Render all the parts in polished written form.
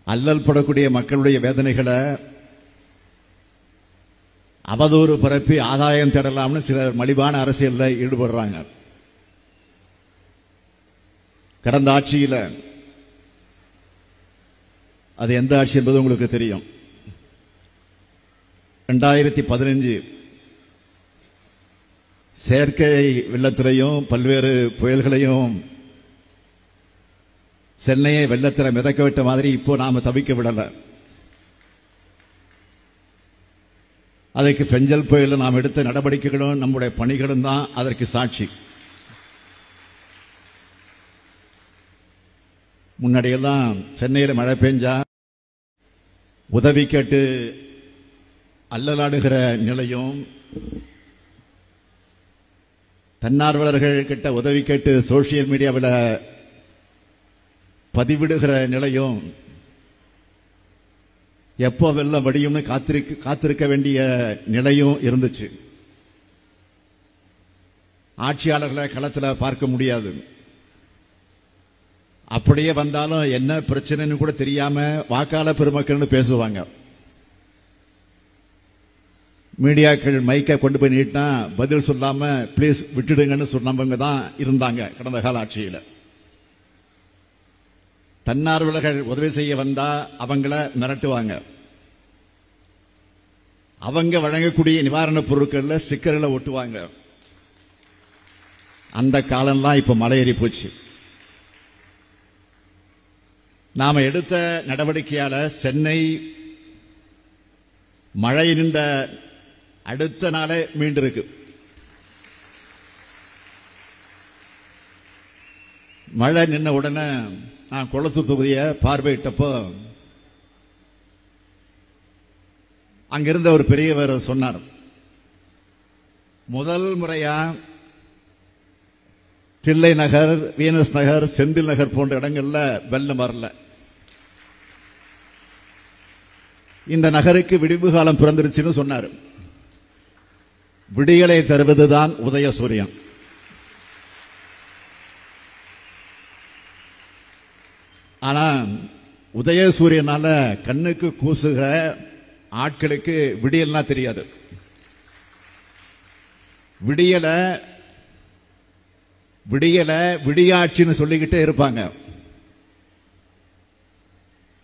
அல்லல் படக்கூடிய மக்களுடைய வேதனைகளை அவதூறு பரப்பி ஆதாயம் தேடலாம்னு சிலர் மலிவான அரசியலில் ஈடுபடுறாங்க. கடந்த ஆட்சியில் அது எந்த ஆட்சி என்பது உங்களுக்கு தெரியும். 2015 செயற்கை வெள்ளத்திலையும் பல்வேறு புயல்களையும் சென்னையை வெள்ளத்தில் மிதக்க விட்ட மாதிரி இப்போ நாம தவிக்க விடல. அதற்கு பெஞ்சல் புயலில் நாம் எடுத்த நடவடிக்கைகளும் நம்முடைய பணிகளும் தான் அதற்கு சாட்சி. முன்னாடியெல்லாம் சென்னையில் மழை பெஞ்சா உதவி கேட்டு அல்லலாடுகிற நிலையும், தன்னார்வலர்கள் கிட்ட உதவி கேட்டு சோசியல் மீடியாவில் பதிவிடுகிற நிலையும், எப்போ வெள்ளம் வடியும்னு காத்திருக்க வேண்டிய நிலையும் இருந்துச்சு. ஆட்சியாளர்களை களத்தில் பார்க்க முடியாது. அப்படியே வந்தாலும் என்ன பிரச்சனைன்னு கூட தெரியாம வாக்காளர் பெருமக்கள்னு பேசுவாங்க. மீடியாக்கள் மைக்க கொண்டு போய் நீட்டினா பதில் சொல்லாம பிளீஸ் விட்டுடுங்கன்னு சொன்னவங்க தான் இருந்தாங்க கடந்த கால ஆட்சியில். தன்னார்வலர்கள் உதவி செய்ய வந்தா அவங்கள மிரட்டுவாங்க. அவங்க வழங்கக்கூடிய நிவாரணப் பொருட்கள்ல ஸ்டிக்கர்களை ஒட்டுவாங்க. அந்த காலம்லாம் இப்ப மலையேறி போச்சு. நாம எடுத்த நடவடிக்கையால சென்னை மழை நின்ற அடுத்த நாளே மீண்டிருக்கு. மழை நின்ன உடனே நான் கொளத்தூர் தொகுதியை பார்வையிட்டப்போ அங்கிருந்த ஒரு பெரியவர் சொன்னார், முதல் முறையா தில்லை நகர், வீனஸ் நகர், செந்தில் நகர் போன்ற இடங்கள்ல வெள்ளம் வரல. இந்த நகருக்கு விடிவு காலம் பிறந்துருச்சுன்னு சொன்னார். விடியலை தருவதுதான் உதயசூரியன். ஆனா உதயசூரியனால கண்ணுக்கு கூசுகிற ஆட்களுக்கு விடியல்னா தெரியாது. விடியல விடியல விடியாட்சின்னு சொல்லிக்கிட்டே இருப்பாங்க.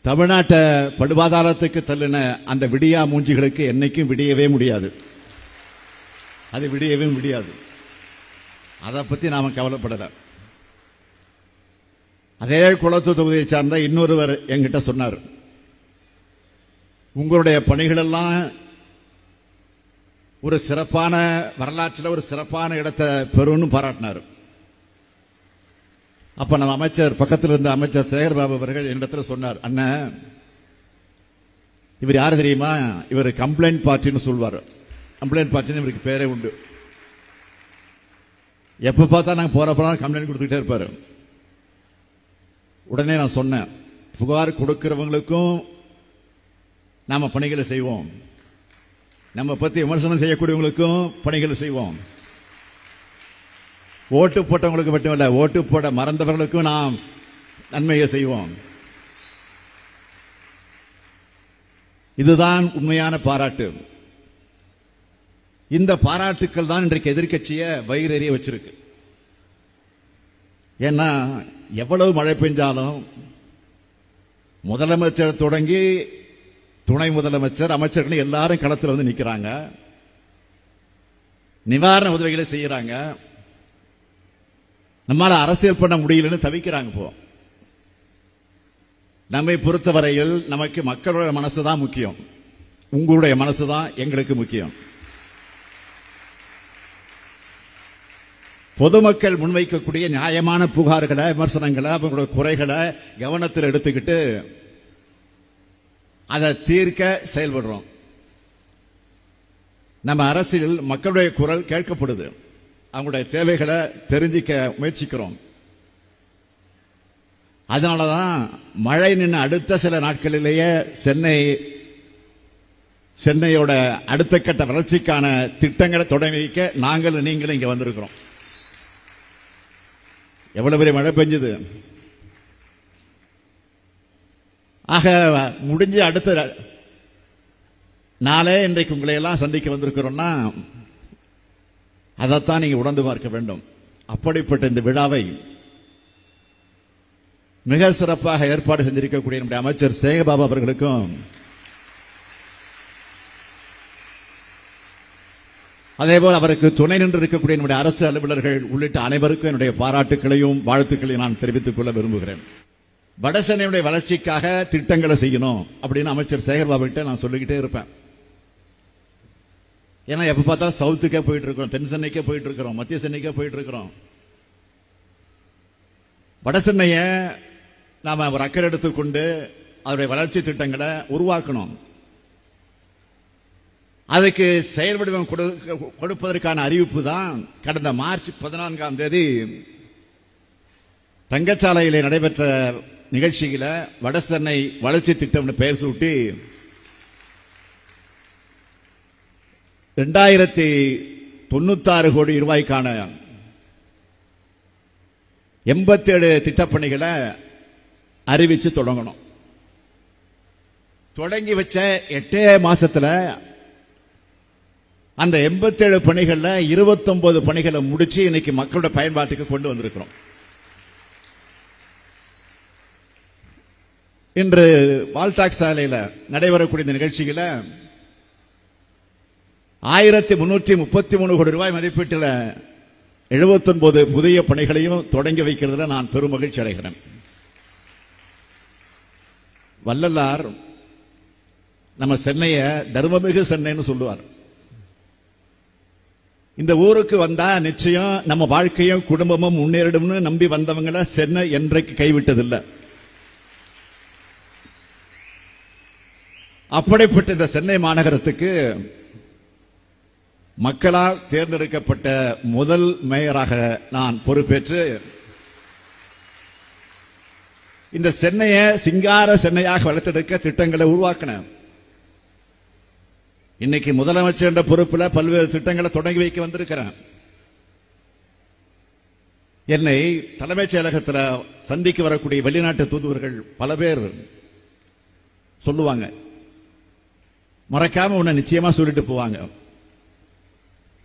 தமிழ்நாட்டை படுபாதாளத்துக்கு தள்ளின அந்த விடியா மூஞ்சிகளுக்கு என்னைக்கும் விடியவே முடியாது. அது விடியவே முடியாது. அதை பத்தி நாம கவலைப்படல. அதே குளத்தூர் தொகுதியை சார்ந்த இன்னொருவர் என்கிட்ட சொன்னார், உங்களுடைய பணிகள் எல்லாம் ஒரு சிறப்பான வரலாற்றில் ஒரு சிறப்பான இடத்தை பெறும்னு பாராட்டினார். அப்ப நம்ம அமைச்சர் பக்கத்தில் இருந்த அமைச்சர் சேகர்பாபு அவர்கள் என்னிடத்தில் சொன்னார், அண்ணன் இவர் யாரு தெரியுமா, இவர் கம்ப்ளைண்ட் பார்ட்டின்னு சொல்வார். கம்ப்ளைண்ட் பார்ட்டின்னு இவருக்கு பேரே உண்டு. எப்ப பார்த்தா நாங்க போறப்பலாம் கம்ப்ளைண்ட் கொடுத்துக்கிட்டே இருப்பாரு. உடனே நான் சொன்னேன், புகார் கொடுக்கிறவங்களுக்கும் நாம பணிகளை செய்வோம், நம்ம பத்தி விமர்சனம் செய்யக்கூடியவங்களுக்கும் பணிகளை செய்வோம். ஓட்டு போட்டவங்களுக்கு மட்டுமல்ல, ஓட்டு போட மறந்தவர்களுக்கும் நாம் நன்மையை செய்வோம். இதுதான் உண்மையான பாராட்டு. இந்த பாராட்டுக்கள் தான் இன்றைக்கு எதிர்க்கட்சியை வயிறெறிய வச்சிருக்கு. ஏன்னா எவ்வளவு மழை பெஞ்சாலும் முதலமைச்சர் தொடங்கி துணை முதலமைச்சர், அமைச்சர்கள் எல்லாரும் களத்தில் வந்து நிற்கிறாங்க, நிவாரண உதவிகளை செய்யறாங்க. நம்மால அரசியல் பண்ண முடியலன்னு தவிக்கிறாங்க. இப்போ நம்மை பொறுத்தவரையில் நமக்கு மக்களுடைய மனசுதான் முக்கியம், உங்களுடைய மனசுதான் எங்களுக்கு முக்கியம். பொதுமக்கள் முன்வைக்கக்கூடிய நியாயமான புகார்களை, விமர்சனங்களை, அவங்களுடைய குறைகளை கவனத்தில் எடுத்துக்கிட்டு அதை தீர்க்க செயல்படுறோம். நம்ம அரசியல் மக்களுடைய குரல் கேட்கப்படுது, அவங்களுடைய தேவைகளை தெரிஞ்சிக்க முயற்சிக்கிறோம். அதனாலதான் மழை நின்று அடுத்த சில நாட்களிலேயே சென்னையோட அடுத்த கட்ட வளர்ச்சிக்கான திட்டங்களை தொடங்கி வைக்க நாங்கள் நீங்களும் இங்க வந்திருக்கிறோம். எவ்வளவு பெரிய மழை பெஞ்சது. ஆக முடிஞ்ச அடுத்த நாளே இன்றைக்கு உங்களை எல்லாம் சந்திக்க வந்திருக்கிறோம்னா அதைத்தான் நீங்க உணர்ந்து பார்க்க வேண்டும். அப்படிப்பட்ட இந்த விழாவை மிக சிறப்பாக ஏற்பாடு செஞ்சிருக்கக்கூடிய நம்முடைய அமைச்சர் சேகர்பாபு அவர்களுக்கும் அதேபோல் அவருக்கு துணை நின்று இருக்கக்கூடிய நம்முடைய அரசு அலுவலர்கள் உள்ளிட்ட அனைவருக்கும் என்னுடைய பாராட்டுகளையும் வாழ்த்துக்களையும் நான் தெரிவித்துக் கொள்ள விரும்புகிறேன். வடசென்னையுடைய வளர்ச்சிக்காக திட்டங்களை செய்யணும் அப்படின்னு அமைச்சர் சேகர்பாபு கிட்ட நான் சொல்லிக்கிட்டே இருப்பேன். ஏன்னா எப்ப பார்த்தாலும் சவுத்துக்கே போயிட்டு இருக்கிறோம், தென் சென்னைக்கே போயிட்டு இருக்கிறோம், மத்திய சென்னைக்கே போயிட்டு இருக்கிறோம். வடசென்னைய நாம ஒரு அக்கறை எடுத்துக்கொண்டு அதனுடைய வளர்ச்சி திட்டங்களை உருவாக்கணும். அதுக்கு செயல் வடிவம் கொடுப்பதற்கான அறிவிப்பு தான் கடந்த மார்ச் 14ஆம் தேதி தங்கச்சாலையிலே நடைபெற்ற நிகழ்ச்சியில வடசென்னை வளர்ச்சி திட்டம் பெயர் சூட்டி 2096 கோடி ரூபாய்க்கான 87 திட்டப்பணிகளை அறிவிச்சு தொடங்கணும். தொடங்கி வச்ச 8 மாசத்துல அந்த 87 பணிகள்ல 29 பணிகளை முடிச்சு இன்னைக்கு மக்களோட பயன்பாட்டுக்கு கொண்டு வந்திருக்கிறோம். இன்று வால்டாக் சாலையில நடைபெறக்கூடிய இந்த நிகழ்ச்சியில 1333 கோடி ரூபாய் மதிப்பீட்டில் 79 புதிய பணிகளையும் தொடங்கி வைக்கிறதுல நான் பெரும் மகிழ்ச்சி அடைகிறேன். வள்ளலார் நம்ம சென்னைய தர்மமிகு சென்னைன்னு சொல்லுவார். இந்த ஊருக்கு வந்தா நிச்சயம் நம்ம வாழ்க்கையும் குடும்பமும் முன்னேறிடும்னு நம்பி வந்தவங்களை சென்னை என்றைக்கு கைவிட்டதில்லை. அப்படிப்பட்ட இந்த சென்னை மாநகரத்துக்கு மக்களால் தேர்ந்தெடுக்கப்பட்ட முதல் மேயராக நான் பொறுப்பேற்று இந்த சென்னையை சிங்கார சென்னையாக வளர்த்தெடுக்க திட்டங்களை உருவாக்கினேன். இன்னைக்கு முதலமைச்சர் என்ற பொறுப்பில் பல்வேறு திட்டங்களை தொடங்கி வைக்க வந்திருக்கிறேன். என்னை தலைமைச் செயலகத்தில் சந்திக்க வரக்கூடிய வெளிநாட்டு தூதுவர்கள் பல பேர் சொல்லுவாங்க, மறக்காம உன்னை நிச்சயமா சொல்லிட்டு போவாங்க,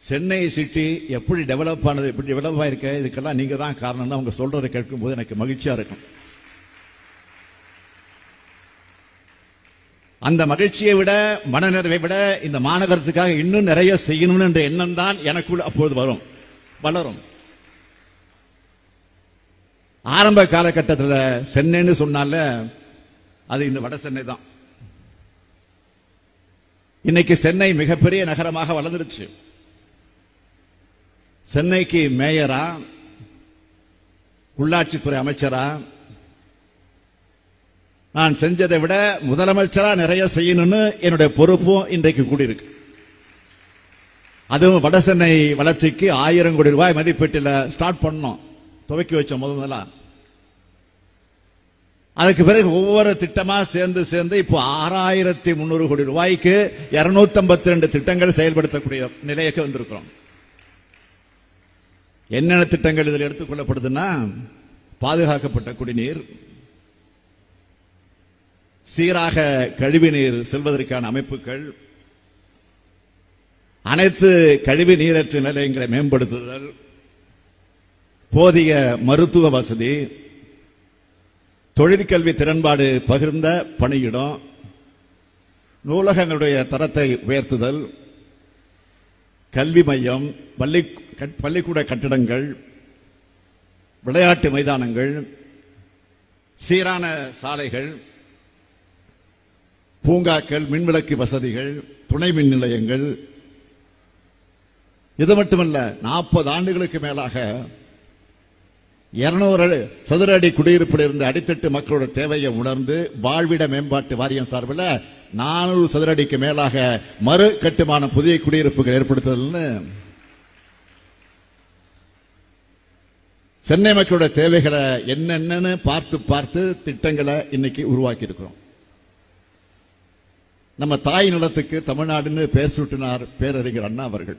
சென்னை சிட்டி எப்படி டெவலப் ஆனது, எப்படி டெவலப் ஆயிருக்க, இதுக்கெல்லாம் நீங்க தான் காரணம்னு அவங்க சொல்றதை கேட்கும் போது எனக்கு மகிழ்ச்சியா இருக்கும். அந்த மகிழ்ச்சியை விட மனநிறைவை விட இந்த மாநகரத்துக்காக இன்னும் நிறைய செய்யணும்னு என்ற எண்ணம் தான் எனக்குள் அப்போது வளரும். ஆரம்ப காலகட்டத்தில் சென்னைன்னு சொன்னால அது இந்த வட சென்னை தான். இன்னைக்கு சென்னை மிகப்பெரிய நகரமாக வளர்ந்துருச்சு. சென்னைக்கு மேயரா, உள்ளாட்சித்துறை அமைச்சரா நான் செஞ்சதை விட முதலமைச்சரா நிறைய செய்யணும்னு என்னுடைய பொறுப்பும் இன்றைக்கு கூடியிருக்கு. அதுவும் வட சென்னை வளர்ச்சிக்கு 1000 கோடி ரூபாய் மதிப்பீட்டில் ஸ்டார்ட் பண்ணோம், துவக்கி வச்சோம் முதல்ல. அதுக்கு பிறகு ஒவ்வொரு திட்டமா சேர்ந்து இப்போ 6300 கோடி ரூபாய்க்கு 252 திட்டங்கள் செயல்படுத்தக்கூடிய நிலைக்கு வந்திருக்கிறோம். என்னென்ன திட்டங்கள் இதில் எடுத்துக் கொள்ளப்படுதுன்னா, பாதுகாக்கப்பட்ட குடிநீர், சீராக கழிவுநீர் செல்வதற்கான அமைப்புகள், அனைத்து கழிவு நீரற்ற நிலையங்களை மேம்படுத்துதல், போதிய மருத்துவ வசதி, தொழிற்கல்வி திறன்பாடு பகிர்ந்த பணியிடம், நூலகங்களுடைய தரத்தை உயர்த்துதல், கல்வி மையம், பள்ளிக்கூட கட்டிடங்கள், விளையாட்டு மைதானங்கள், சீரான சாலைகள், பூங்காக்கள், மின்விளக்கு வசதிகள், துணை மின் நிலையங்கள். இது மட்டுமல்ல, 40 ஆண்டுகளுக்கு மேலாக 200 சதுர அடி குடியிருப்பில் இருந்த அடித்தட்டு மக்களோட தேவையை உணர்ந்து வாழ்விட மேம்பாட்டு வாரியம் சார்பில் 400 சதுர அடிக்கு மேலாக மறு கட்டுமான புதிய குடியிருப்புகள் ஏற்படுத்துதல்னு சென்னை மக்களோட தேவைகளை என்னென்னு பார்த்து திட்டங்களை இன்னைக்கு உருவாக்கி இருக்கிறோம். நம்ம தாய் நிலத்துக்கு தமிழ்நாடுன்னு பேர் சூட்டினார் பேரறிஞர் அண்ணா அவர்கள்.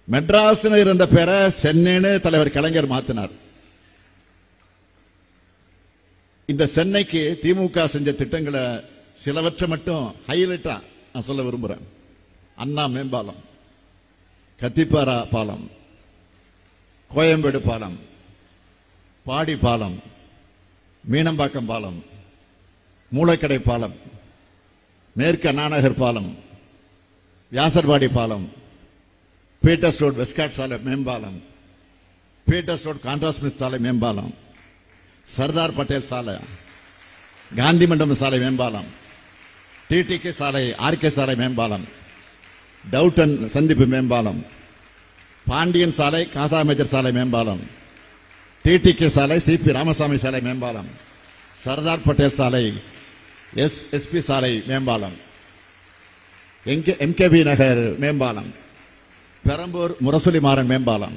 மெட்ராஸ் இருந்த பேரை சென்னைன்னு தலைவர் கலைஞர் மாத்தினார். இந்த சென்னைக்கு திமுக செஞ்ச திட்டங்களை சிலவற்றை மட்டும் ஹைலைட்டா நான் சொல்ல விரும்புறேன். அண்ணா மேம்பாலம், கத்திப்பாரா பாலம், கோயம்பேடு பாலம், பாடி பாலம், மீனம்பாக்கம் பாலம், மூலக்கடை பாலம், மேற்கு அண்ணாநகர் பாலம், வியாசர்பாடி பாலம், பீட்டர்ஸ் ரோட் வெஸ்ட்காட் சாலை மேம்பாலம், பீட்டர்ஸ் ரோட் கான்ட்ராஸ்மித் சாலை மேம்பாலம், சர்தார் பட்டேல் சாலை, காந்தி மண்டபம் சாலை மேம்பாலம், டிடிகே சாலை, ஆர்கே சாலை மேம்பாலம், டவுட்டன் சந்திப்பு மேம்பாலம், பாண்டியன் சாலை, காசா மேஜர் சாலை மேம்பாலம், டிடிகே சாலை, சிபி ராமசாமி சாலை மேம்பாலம், சர்தார் பட்டேல் சாலை, எஸ்பி சாலை மேம்பாலம், எம்கேபி நகர் மேம்பாலம், பெரம்பூர் முரசொலி மாறன் மேம்பாலம்,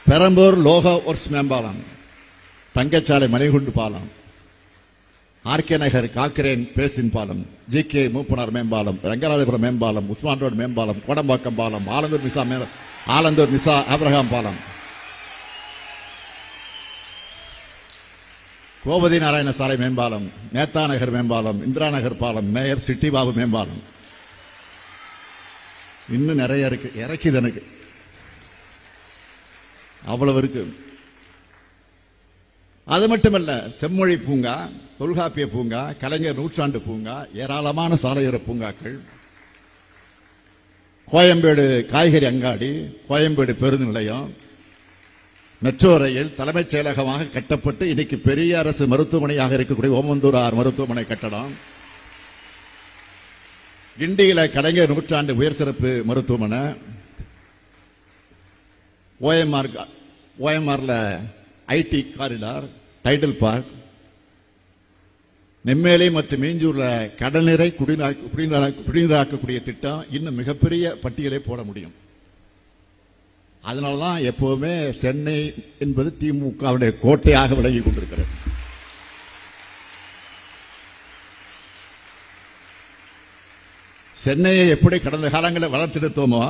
பெரம்பூர் லோகா ஒர்க்ஸ் மேம்பாலம், தங்கச்சாலை மணிகுண்டு பாலம், ஆர்கே நகர் காக்கிரேன் பேசின் பாலம், ஜிகே மூப்பனார் மேம்பாலம், ரங்கராஜபுரம் மேம்பாலம், உஸ்மான் ரோடு மேம்பாலம், கோடம்பாக்கம் பாலம், ஆலந்தூர் மிசா ஆபிரகாம் பாலம், கோபதி நாராயண சாலை மேம்பாலம், மேத்தா நகர் மேம்பாலம், இந்திரா நகர் பாலம், மேயர் சிட்டி பாபு மேம்பாலம், இன்னும் நிறைய இருக்கு. இறக்கிது எனக்கு அவ்வளவு இருக்கு. அது மட்டுமல்ல, செம்மொழி பூங்கா, தொல்காப்பிய பூங்கா, கலைஞர் நூற்றாண்டு பூங்கா, ஏராளமான சாலையோர பூங்காக்கள், கோயம்பேடு காய்கறி அங்காடி, கோயம்பேடு பேருந்து நிலையம், மெட்ரோ ரயில் தலைமைச் செயலகமாக கட்டப்பட்டு இன்னைக்கு பெரிய அரசு மருத்துவமனையாக இருக்கக்கூடிய ஓமந்தூரார் மருத்துவமனை கட்டடம், கிண்டியில கலைஞர் நூற்றாண்டு உயர் சிறப்பு மருத்துவமனை, ஓஎம்ஆர்ல IT corridor, Tidel park, Nemmeli மற்றும் மீஞ்சூர்ல கடல்நீரை குடிநீராக்கக்கூடிய திட்டம், இன்னும் மிகப்பெரிய பட்டியலை போட முடியும். அதனாலதான் எப்பவுமே சென்னை என்பது திமுகவுடைய கோட்டையாக விளங்கி கொண்டிருக்கிறது. சென்னையை எப்படி கடந்த காலங்களில் வளர்த்தெடுத்தோமோ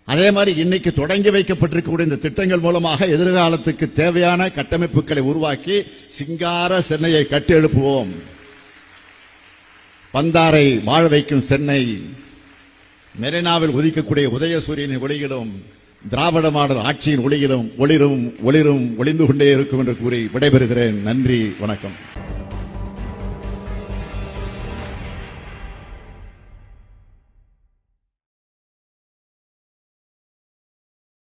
அதே மாதிரி இன்னைக்கு தொடங்கி வைக்கப்பட்டிருக்கக்கூடிய இந்த திட்டங்கள் மூலமாக எதிர்காலத்துக்கு தேவையான கட்டமைப்புகளை உருவாக்கி சிங்கார சென்னையை கட்டி எழுப்புவோம். வந்தாரை வாழ வைக்கும் சென்னை, மெரினாவில் உதிக்கக்கூடிய உதயசூரியனின் ஒளியிலும் திராவிட மாடல் ஆட்சியின் ஒளியிலும் ஒளிரும் ஒளிரும் ஒளிந்து கொண்டே இருக்கும் என்று கூறி விடைபெறுகிறேன். நன்றி, வணக்கம்.